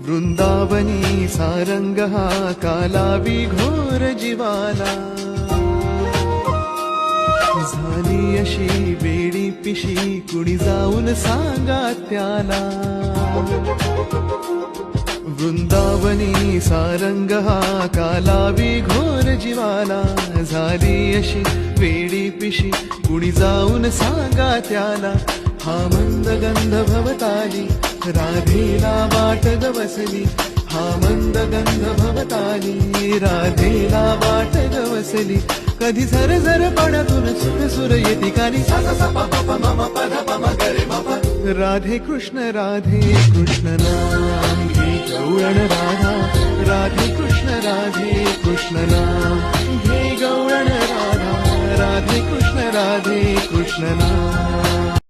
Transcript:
वृंदावनी सारंग हा कालावी घोर जीवाला, झाली अशी वेडी पिशी कुणी जाऊन सांगा त्याला. वृंदावनी सारंग हा कालावी घोर जीवाला, झाली अशी वेडी पिशी कुणी जाऊन सांगा त्याला. हा मंद गंध भवताली राधेला वाट गवसली, हा मंद गंध भवताली राधेला वाट गवसली. कधी झर झर पाण्यातून सुर सुर येती कानी सा सा सा प प प म म प ध प म ग रे म प. राधे कृष्ण नाम घे गवळण राधा, राधे कृष्ण नाम घे गवळण राधा, राधे कृष्ण नाम.